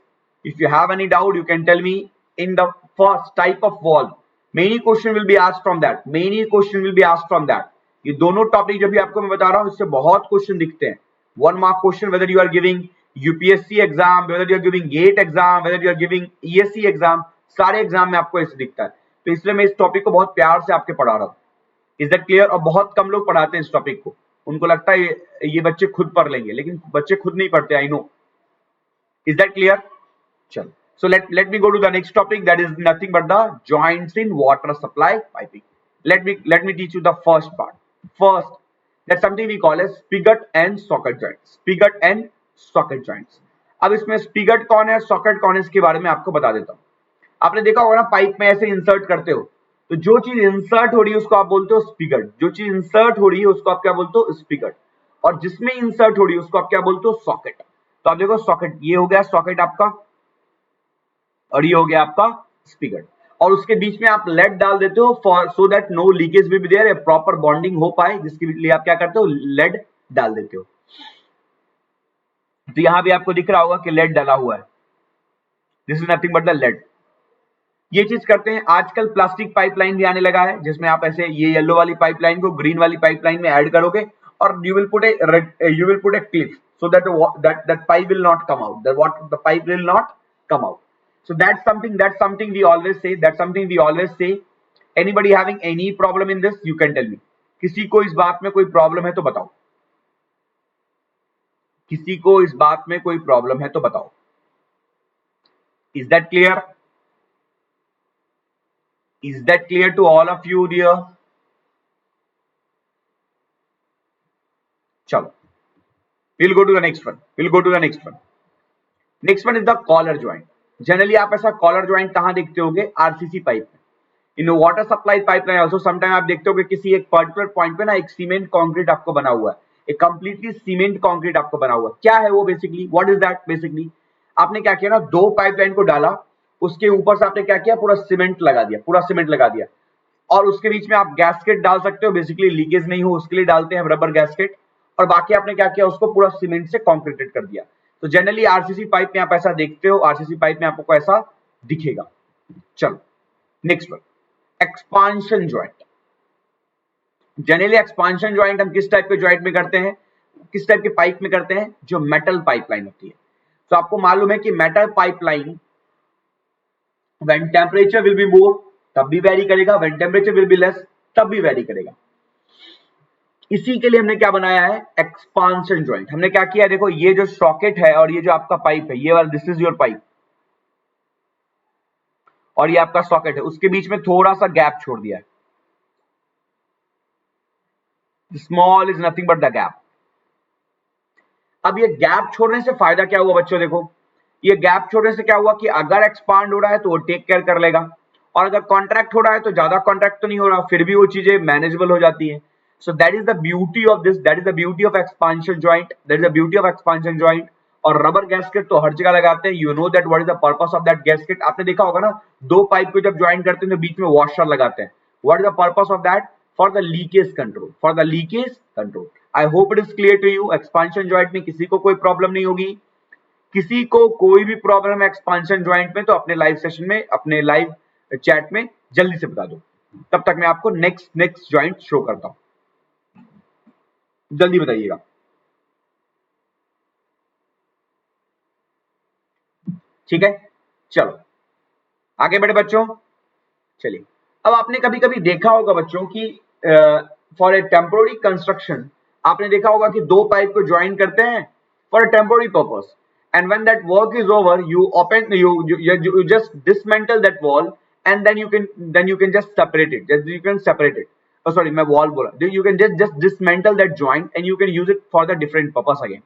If you have any doubt, you can tell me. In the first type of valve, many question will be asked from that. Many question will be asked from that. ये दोनों topic जब भी आपको मैं बता रहा हूँ इससे बहुत क्वेश्चन दिखते हैं। 1 mark question, whether you are giving UPSC exam, whether you are giving GATE exam, whether you are giving ESC exam, सारे एग्जाम में आपको ऐसे दिखता है। तो इसलिए मैं इस टॉपिक को बहुत प्यार से आपके पढ़ा रहा हूँ। Is that clear? और बहुत कम लोग पढ़ाते हैं इस टॉपिक को, उनको लगता है ये बच्चे खुद पढ़ लेंगे, लेकिन बच्चे खुद नहीं पढ़ते, I know. Is that clear? चलो, so let me go to the next topic, that is nothing but the joints in water supply piping. Let me teach you the first part. First, that's something we call as spigot and socket joints. Spigot and socket joints. अब इसमें spigot कौन है, socket कौन है, इसके बारे में आपको बता देता हूँ। आपने देखा होगा ना, पाइप में ऐसे इंसर्ट करते हो, तो जो चीज इंसर्ट हो रही है उसको आप बोलते हो स्पिगट, जो चीज इंसर्ट हो रही है उसको आप क्या बोलते हो, स्पिगट, और जिसमें इंसर्ट हो रही है उसको आप क्या बोलते हो, सॉकेट। तो आप देखो सॉकेट, ये हो गया सॉकेट आपका, और ये हो गया आपका स्पिगट, और उसके बीच में आप लेड डाल देते हो for so that no leakage will be there, a proper bonding हो पाए, जिसके लिए आप क्या करते हो, लेड डाल देते हो। तो यहां भी आपको दिख रहा होगा कि लेड डाला हुआ है, this is nothing but the lead. ये चीज करते हैं, आजकल प्लास्टिक पाइपलाइन भी आने लगा है, जिसमें आप ऐसे ये येलो वाली पाइपलाइन को ग्रीन वाली पाइपलाइन में ऐड करोगे, और you will put a clip so that that pipe will not come out, the pipe will not come out. So that's something we always say. Anybody having any problem in this, you can tell me. किसी को इस बात में कोई problem है तो बताओ, किसी को इस बात में कोई प्रॉब्लम है तो बताओ। Is that clear? Is that clear to all of you, dear? चलो, we'll go to the next one. Next one is the collar joint. Generally आप ऐसा कॉलर ज्वाइंट कहां देखते होगे, आरसीसी पाइप में। In water supply pipeline also sometime आप देखते होगे किसी एक पर्टिकुलर पॉइंट पे ना एक सीमेंट कंक्रीट आपको बना हुआ है, एक कंप्लीटली सीमेंट कंक्रीट आपको बना हुआ है। क्या है वो basically, what is that? Basically आपने क्या किया ना, दो पाइपलाइन को डाला, उसके ऊपर से आपने क्या किया, पूरा सीमेंट लगा दिया, और उसके बीच में आप गैस्केट डाल सकते हो, बेसिकली लीकेज नहीं हो उसके लिए डालते हैं रबर गैस्केट, और बाकी आपने क्या किया, उसको पूरा सीमेंट से कॉन्क्रीटेड कर दिया। तो जनरली आरसीसी पाइप में आप ऐसा देखते हो, आरसीसी पाइप में आपको ऐसा दिखेगा। चलो next one, expansion joint. Generally expansion joint हम किस टाइप के ज्वाइंट में करते हैं, किस टाइप के पाइप में करते हैं, जो मेटल पाइपलाइन होती है। तो आपको मालूम है कि metal pipeline when temperature will be more तब भी वेरी करेगा, when temperature will be less तब भी वेरी करेगा। इसी के लिए हमने क्या बनाया है, एक्सपांशन ज्वाइंट। हमने क्या किया, देखो ये जो सॉकेट है और ये जो आपका पाइप है, ये वाला दिस इज योर पाइप, और ये आपका सॉकेट है, उसके बीच में थोड़ा सा गैप छोड़ दिया है। Small is nothing but the gap. अब ये गैप छोड़ने से फायदा क्या हुआ बच्चों, देखो ये गैप छोड़ने से क्या हुआ कि अगर एक्सपांड हो रहा है तो वो टेक केयर कर लेगा, और अगर कॉन्ट्रैक्ट हो रहा है तो ज्यादा कॉन्ट्रैक्ट तो नहीं हो रहा, फिर भी वो चीजें मैनेजेबल हो जाती है। So that is the beauty of this, that is the beauty of expansion joint, that is the beauty of expansion joint। और रबर गैस्केट तो हर जगह लगाते हैं, you know that what is the purpose of that gasket। आपने देखा होगा ना, दो पाइप को जब ज्वाइन करते हैं तो बीच में वॉशर लगाते हैं, what is the purpose of that? For the leakage control, for the leakage control। I hope it is clear to you. Expansion joint में किसी को कोई प्रॉब्लम नहीं होगी. किसी को कोई भी प्रॉब्लम है एक्सपांशन ज्वाइंट में तो अपने लाइव सेशन में, अपने लाइव चैट में जल्दी से बता दो. तब तक मैं आपको नेक्स्ट ज्वाइंट शो करता हूं. जल्दी बताइएगा. ठीक है, चलो आगे बढ़े बच्चों. चलिए, अब आपने कभी कभी देखा होगा बच्चों कि फॉर ए टेम्पोररी कंस्ट्रक्शन आपने देखा होगा कि दो पाइप को ज्वाइन करते हैं for a temporary purpose, and when that work is over you open you just dismantle that wall and then you can just separate it. Just you can separate it. Oh sorry, मैं wall बोला. You can just dismantle that joint and you can use it for the different purpose again.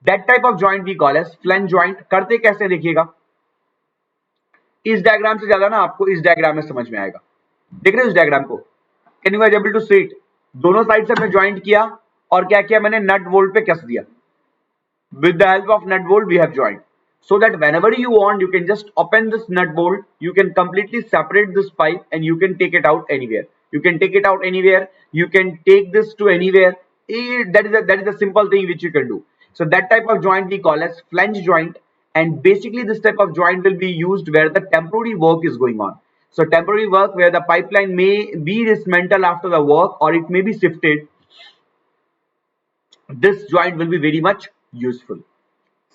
That type of joint we call as flange joint. करते कैसे देखिएगा, इस diagram से ज्यादा ना आपको इस डायग्राम में समझ में आएगा. देख रहे हो इस डायग्राम को? Can you able to see it? दोनों साइड से हमने ज्वाइंट किया और क्या किया मैंने, नट बोल्ट पे कस दिया. With the help of nut bolt we have joined, so that whenever you want you can just open this nut bolt, you can completely separate this pipe and you can take it out anywhere. You can take it out anywhere, you can take this to anywhere. That is a simple thing which you can do. So that type of joint we call as flange joint, and basically this type of joint will be used where the temporary work is going on. So temporary work where the pipeline may be dismantled after the work or it may be shifted, this joint will be very much useful.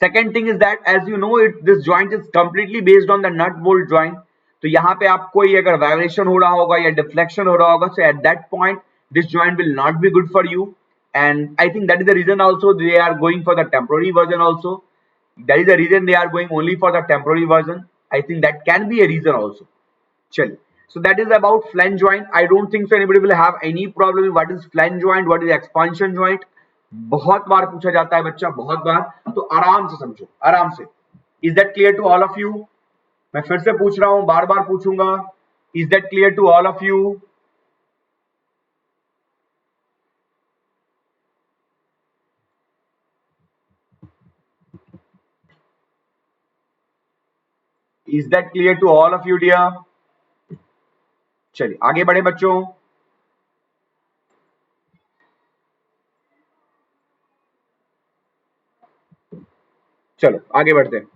Second thing is that as you know this joint is completely based on the nut bolt joint. तो यहाँ पे आपको ये अगर vibration हो रहा होगा या डिफ्लेक्शन हो रहा होगा, so at that point this joint will not be good for you, and I think that is the reason also they are going for the temporary version also. That is the reason they are going only for the temporary version. I think that can be a reason also. चलिए, so that is about flange joint. I don't think so anybody will have any problem with what is flange joint, what is expansion joint. बहुत बार पूछा जाता है बच्चा, बहुत बार, तो आराम से समझो, आराम से. Is that clear to all of you? मैं फिर से पूछ रहा हूं, बार बार पूछूंगा. Is that clear to all of you? Is that clear to all of you dear? चलिए आगे बढ़े बच्चों. चलो आगे बढ़ते हैं.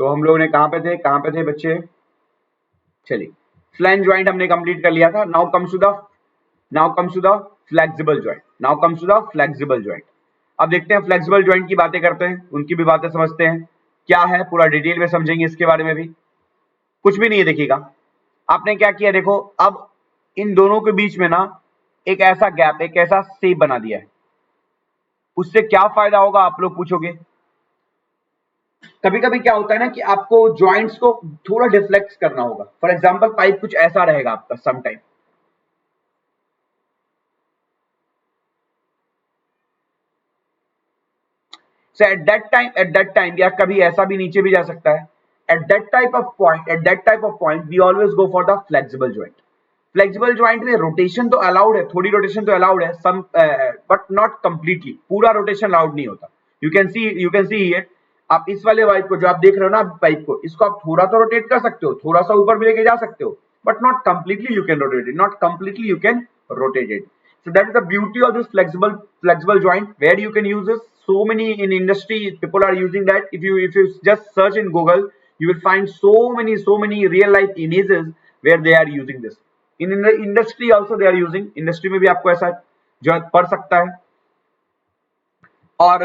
तो हम लोग ने कहां पे थे बच्चे? चलिए, फ्लैंज ज्वाइंट हमने कंप्लीट कर लिया था. Now comes to the flexible joint. Now comes to the flexible joint. अब देखते हैं फ्लेक्सिबल ज्वाइंट की बातें करते हैं, उनकी भी बातें समझते हैं. क्या है पूरा डिटेल में समझेंगे इसके बारे में भी. कुछ भी नहीं है, देखिएगा आपने क्या किया. देखो अब इन दोनों के बीच में ना एक ऐसा गैप, एक ऐसा शेप बना दिया है. उससे क्या फायदा होगा आप लोग पूछोगे. कभी कभी क्या होता है ना कि आपको जॉइंट्स को थोड़ा डिफ्लेक्ट करना होगा. फॉर एग्जांपल पाइप कुछ ऐसा रहेगा आपका some time. So at that time या कभी ऐसा भी नीचे भी जा सकता है. At that type of point we always go for the flexible joint. Flexible joint में रोटेशन तो अलाउड है, थोड़ी रोटेशन तो अलाउड है, some but not completely. पूरा रोटेशन अलाउड नहीं होता. You can see here. आप इस वाले पाइप को जो आप देख रहे हो ना पाइप को, इसको आप थोड़ा सा रोटेट कर सकते हो, थोड़ा सा ऊपर भी लेके जा सकते हो, but not completely you can rotate it. Not completely you can rotate it. So that is the beauty of this flexible joint where you can use this. So many in industry people are using that. If you just search in Google you will find so many real life images where they are using this. In the industry also they are using. Industry में भी आपको ऐसा जो पढ़ सकता है. और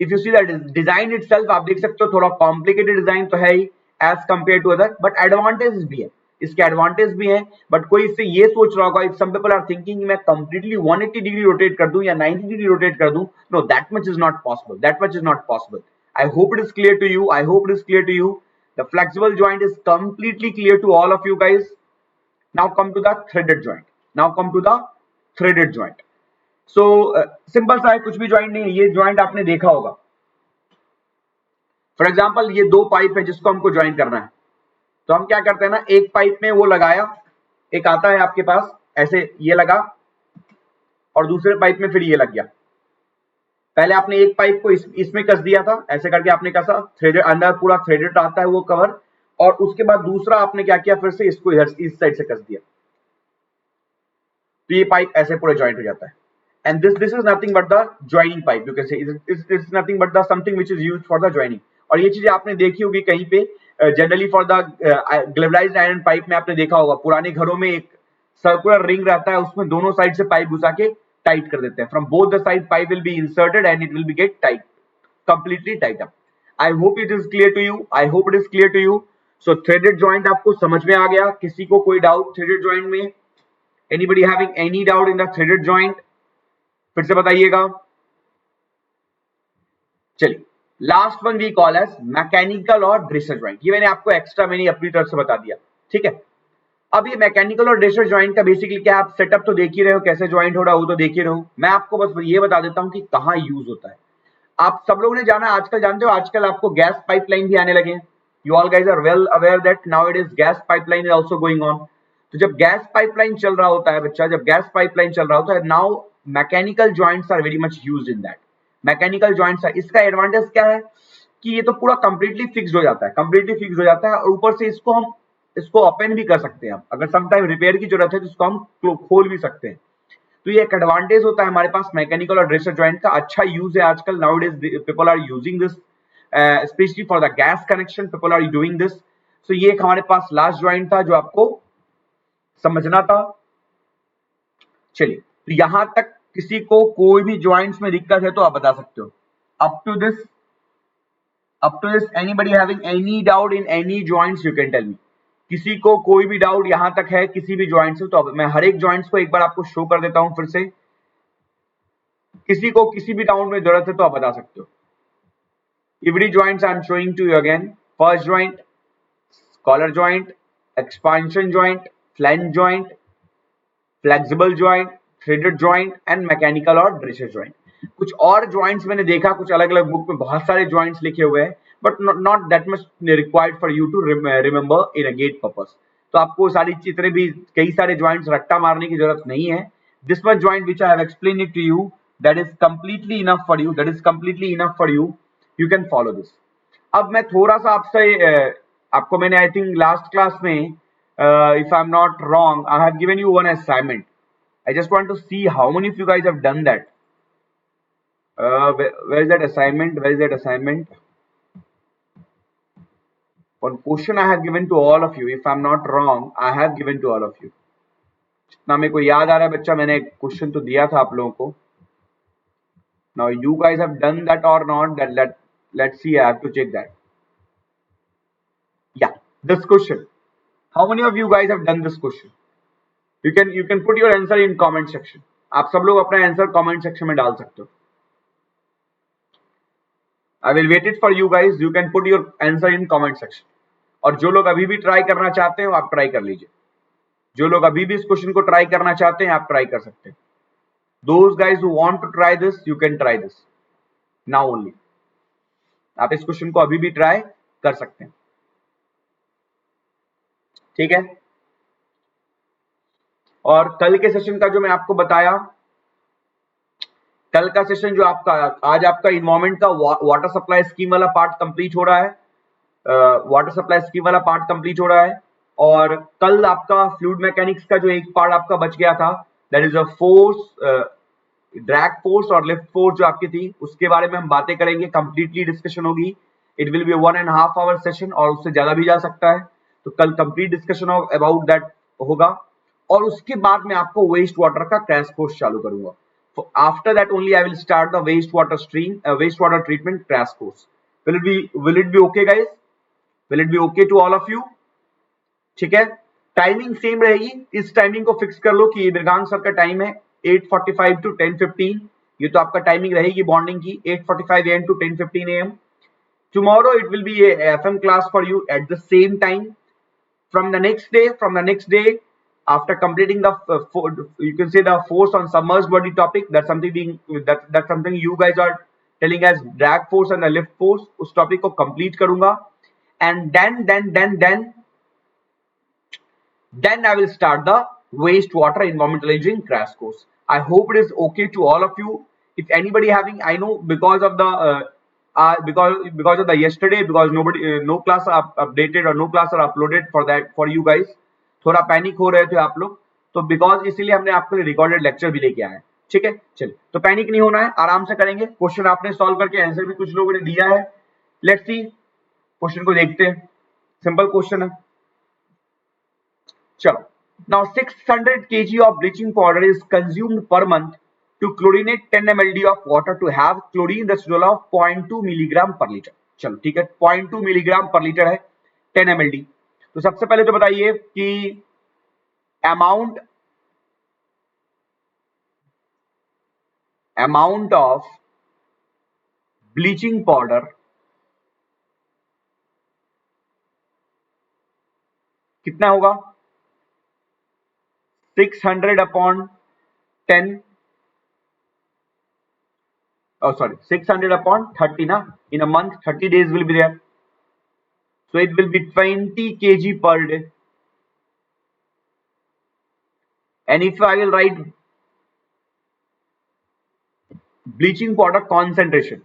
if you see that design itself आप देख सकते हो थोड़ा complicated design तो है ही as compared to other, but advantages भी है, इसके एडवांटेज भी हैं. बट कोई इससे ये सोच रहा होगा, if some people are thinking मैं कंप्लीटली 180 डिग्री रोटेट कर दूं या 90 डिग्री रोटेट कर दूं, no that much is not possible. I hope it is clear to you. The flexible joint is completely clear to all of you guys. Now come to the threaded joint. Threaded joint. So simple सा है, कुछ भी joint नहीं है, ये joint आपने देखा होगा। फॉर एग्जाम्पल ये दो पाइप है जिसको हमको ज्वाइन करना है, तो हम क्या करते हैं ना, एक पाइप में वो लगाया, एक आता है आपके पास ऐसे ये लगा, और दूसरे पाइप में फिर ये लग गया। पहले आपने एक पाइप को इसमें कस दिया था, ऐसे करके आपने कसा, थ्रेडेड अंदर पूरा थ्रेडेड आता है वो कवर, और उसके बाद दूसरा आपने क्या किया, फिर से इसको इधर इस साइड से कस दिया, तो ये पाइप ऐसे पूरे ज्वाइंट हो जाता है। And this is nothing but the joining pipe, you can say it's nothing but the something which is used for the joining. और ये चीजें आपने देखी होगी कहीं पे, generally for the galvanized iron pipe में आपने देखा होगा, पुराने घरों में एक सर्कुलर रिंग रहता है, उसमें दोनों साइड से पाइप घुसा के टाइट कर देते हैं। From both the side pipe will be inserted and it will be get tight, completely tight up. I hope it is clear to you. I hope it is clear to you. So threaded joint आपको समझ में आ गया? किसी को कोई doubt threaded joint में? Anybody having any doubt in the threaded joint? फिर से बताइएगा। चलिए, last one we call as mechanical और ड्रेसर ज्वाइंट। ये मैंने आपको एक्स्ट्रा मैंने अपनी तरफ से बता दिया, ठीक है। अब ये मैकेनिकल और ड्रेसर ज्वाइंट का बेसिकली क्या, आप सेटअप तो देख ही रहे हो, कैसे ज्वाइंट हो रहा है वो तो देख ही रहे हो। मैं आपको बस ये बता देता हूँ कि कहाँ यूज होता है। आप सब लोगों ने जाना, आजकल जानते हो, आजकल आपको गैस पाइपलाइन भी आने लगे हैं। You all guys are well aware that now it is gas pipeline is also going on. तो जब गैस पाइपलाइन चल रहा होता है बच्चा, जब गैस पाइपलाइन चल रहा होता है, now mechanical joints are very much used in that. Mechanical joints है, इसका एडवांटेज क्या है कि ये तो पूरा कंप्लीटली फिक्स्ड हो जाता है, कंप्लीटली फिक्स्ड हो जाता है, और ऊपर से इसको ओपन भी कर सकते हैं हम, अगर समटाइम रिपेयर की जरूरत है तो इसको हम खोल भी सकते हैं। तो ये एक एडवांटेज होता है हमारे पास मैकेनिकल और ड्रेसर ज्वाइंट का, अच्छा यूज है आजकल। Nowadays people are using this specially for the gas connection, people are doing this. So ये एक हमारे पास लास्ट ज्वाइंट था जो आपको समझना था। चलिए, तो यहां तक किसी को कोई भी ज्वाइंट्स में दिक्कत है तो आप बता सकते हो। Up to this anybody having any doubt in any joints, you can tell me. किसी को कोई भी डाउट यहां तक है किसी भी ज्वाइंट से, तो मैं हर एक ज्वाइंट्स को एक बार आपको शो कर देता हूं फिर से। किसी को किसी भी डाउट में जरूरत है तो आप बता सकते हो। Every joints I am showing to you again. First joint, collar joint, expansion joint, flange joint, flexible joint, threaded joint and mechanical और dresser joint. कुछ और joints मैंने देखा, कुछ अलग अलग बुक में बहुत सारे joints लिखे हुए हैं, but not that much required for you to remember in a gate purpose. तो आपको सारी जितने भी कई सारे joints रट्टा मारने की जरूरत नहीं है. This one joint which I have explained it to you, that is completely enough for you. That is completely enough for you. You can follow this. अब मैं थोड़ा सा आपसे आपको मैंने आई थिंक लास्ट क्लास में if I'm not wrong I have given you one assignment. I just want to see how many of you guys have done that. Where is that assignment? Where is that assignment? One question I have given to all of you. If I'm not wrong, I have given to all of you. जितना मेरे को याद आ रहा है बच्चा, मैंने question तो दिया था आप लोगों को. Now you guys have done that or not? Let's see. I have to check that. Yeah, this question. How many of you guys have done this question? You can put your answer in comment section. आप सब लोग अपना answer comment section में डाल सकते हो. I will wait it for you guys. You can put your answer in comment section. और जो लोग अभी भी ट्राई करना चाहते हैं आप ट्राई कर लीजिए. जो लोग अभी भी इस क्वेश्चन को ट्राई करना चाहते हैं आप ट्राई कर सकते हैं. Those guys who want to try this, you can try this now only. आप इस क्वेश्चन को अभी भी ट्राई कर सकते हैं. ठीक है. और कल के सेशन का जो मैं आपको बताया, कल का सेशन जो आपका आज आपका इन्वायरमेंट का वाटर सप्लाई स्कीम वाला पार्ट कंप्लीट हो रहा है. वाटर सप्लाई स्कीम वाला पार्ट कंप्लीट हो रहा है. और कल आपका फ्लूइड मैकेनिक्स का जो एक पार्ट आपका बच गया था, that is a force, drag force और लिफ्ट फोर्स जो आपकी थी, उसके बारे में हम बातें करेंगे. कंप्लीटली डिस्कशन होगी. It will be 1.5 hour session और उससे ज्यादा भी जा सकता है. तो कल कंप्लीट डिस्कशन अबाउट दैट होगा. और उसके बाद मैं आपको वेस्ट वाटर का क्रैश कोर्स चालू करूंगा. After that only I will start the waste water treatment crash course. Will it be okay guys? Will it be okay to all of you? ठीक है. टाइमिंग सेम रहेगी. इस timing को fix कर लो कि ये मृगांक सर का टाइम है 8:45 to 10:15. ये तो आपका टाइमिंग रहेगी बॉन्डिंग की, 8:45 AM to 10:15 AM. Tomorrow it will be a FM class for you at the same time. From the next day after completing the you can say the force on submerged body topic, that's something that's something you guys are telling as drag force and the lift force, उस topic को complete करूंगा, and then I will start the wastewater environmental engineering crash course. I hope it is okay to all of you. If anybody having, I know because of the because of the yesterday, because nobody no class are updated or no class are uploaded for that for you guys, थोड़ा panic हो रहे थे आप लोग, तो because इसीलिए हमने आपके लिए रिकॉर्डेड लेक्चर भी लेके आए हैं. ठीक है, चलिए, तो पैनिक नहीं होना है, आराम से करेंगे. क्वेश्चन आपने सॉल्व करके आंसर भी कुछ लोगों ने दिया है. लेट्स सी, क्वेश्चन को देखते हैं. सिंपल क्वेश्चन है. चलो, now 600 kg of bleaching powder is consumed per month to chlorinate 10 mld of water to have chlorine residual of 0.2 milligram per liter. चलो ठीक है, 0.2 milligram per liter है 10 mld. तो सबसे पहले तो बताइए कि amount of bleaching powder कितना होगा? 600 upon 10, oh sorry, 600 upon 30 na, in a month 30 days will be there, so it will be 20 kg per day. And if I will write bleaching powder concentration,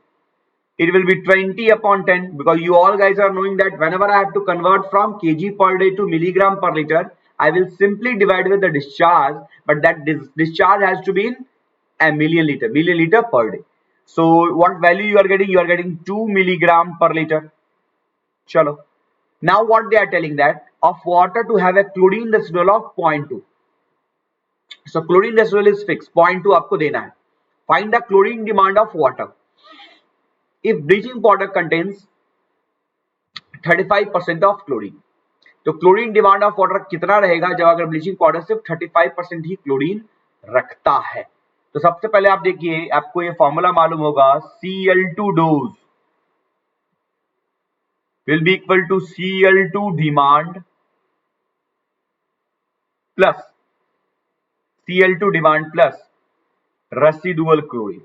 it will be 20 upon 10, because you all guys are knowing that whenever I have to convert from kg per day to milligram per liter, I will simply divide with the discharge, but that discharge has to be in a million liter per day. So what value you are getting? You are getting 2 milligram per liter. Chalo. Now what they are telling that of water to have a chlorine residual of 0.2. So chlorine residual is fixed, 0.2 आपको देना है. Find the chlorine demand of water. If bleaching powder contains 35% of chlorine, तो chlorine demand of water कितना रहेगा जब अगर bleaching powder सिर्फ 35% ही chlorine रखता है? तो सबसे पहले आप देखिए, आपको ये फॉर्मूला मालूम होगा, Cl2 dose will be equal to Cl2 demand plus Cl2 demand plus residual chlorine.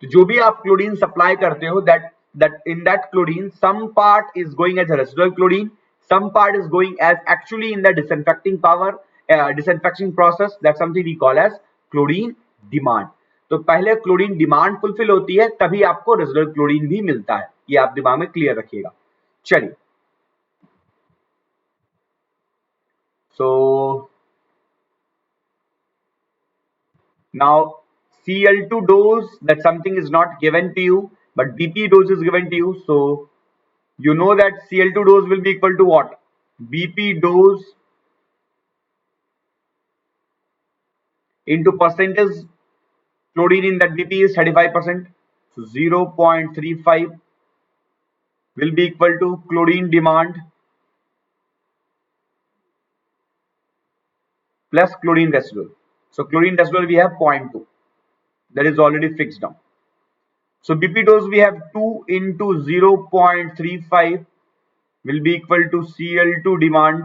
तो जो भी आप क्लोरीन सप्लाई करते हो, that in that chlorine some part is going as a residual chlorine, some part is going as actually in the disinfecting power, disinfection process, that's something we call as chlorine demand. तो पहले chlorine demand fulfil होती है, तभी आपको residual chlorine भी मिलता है. ये आप दिमाग में क्लियर रखिएगा. चलिए, so now Cl2 dose, that something is not given to you, but BP dose is given to you. So you know that Cl2 dose will be equal to what? BP dose into percentage chlorine in that BP is 35%. So 0.35 will be equal to chlorine demand plus chlorine residual. So chlorine residual we have 0.2. That is already fixed down. So BP dose we have 2 into 0.35 will be equal to Cl2 demand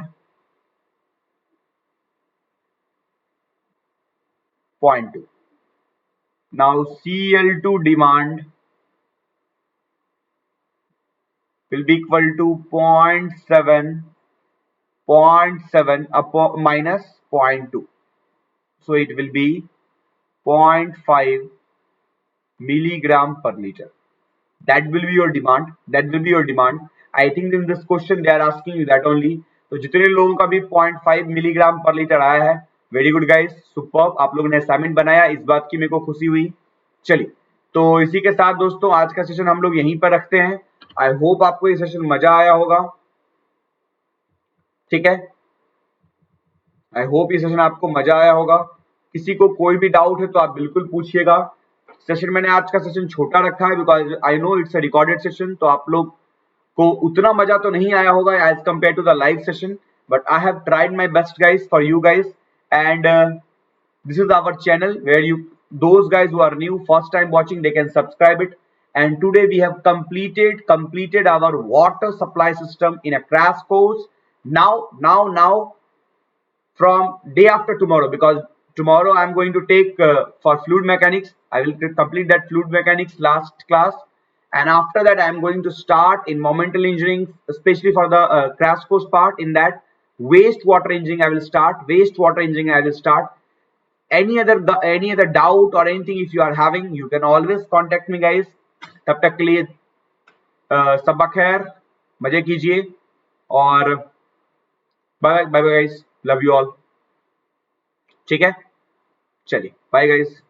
0.2. Now Cl2 demand will be equal to 0.7 upon minus 0.2. So it will be 0.5 milligram per liter. That will be your demand. That will be your demand. I think in this question they are asking you that only. तो जितने लोगों का भी 0.5 milligram पर litre आया है, very good guys, superb. आप लोगों ने असाइनमेंट बनाया, इस बात की मेरे को खुशी हुई. चलिए, तो इसी के साथ दोस्तों आज का सेशन हम लोग यहीं पर रखते हैं. आई होप आपको ये सेशन मजा आया होगा. ठीक है, आई होप ये सेशन आपको मजा आया होगा. किसी को कोई भी डाउट है तो आप बिल्कुल पूछिएगा. सेशन मैंने आज का सेशन छोटा रखा है because I know it's a recorded session, तो आप लोग को उतना मजा तो नहीं आया होगा as compare to the live session, but I have tried my best guys for you guys. And this is our channel where you, those guys who are new, first time watching, they can subscribe it. And today we have completed our water supply system in a crash course. now from day after tomorrow, because tomorrow I'm going to take for fluid mechanics. I will complete that fluid mechanics last class, and after that I'm going to start environmental engineering, especially for the crash course part. In that, wastewater engineering I will start. Wastewater engineering I will start. Any other doubt or anything if you are having, you can always contact me, guys. तब तक के लिए सबा खैर, मजे कीजिए, और bye bye guys, love you all. ठीक है, चलिए बाय गाइस.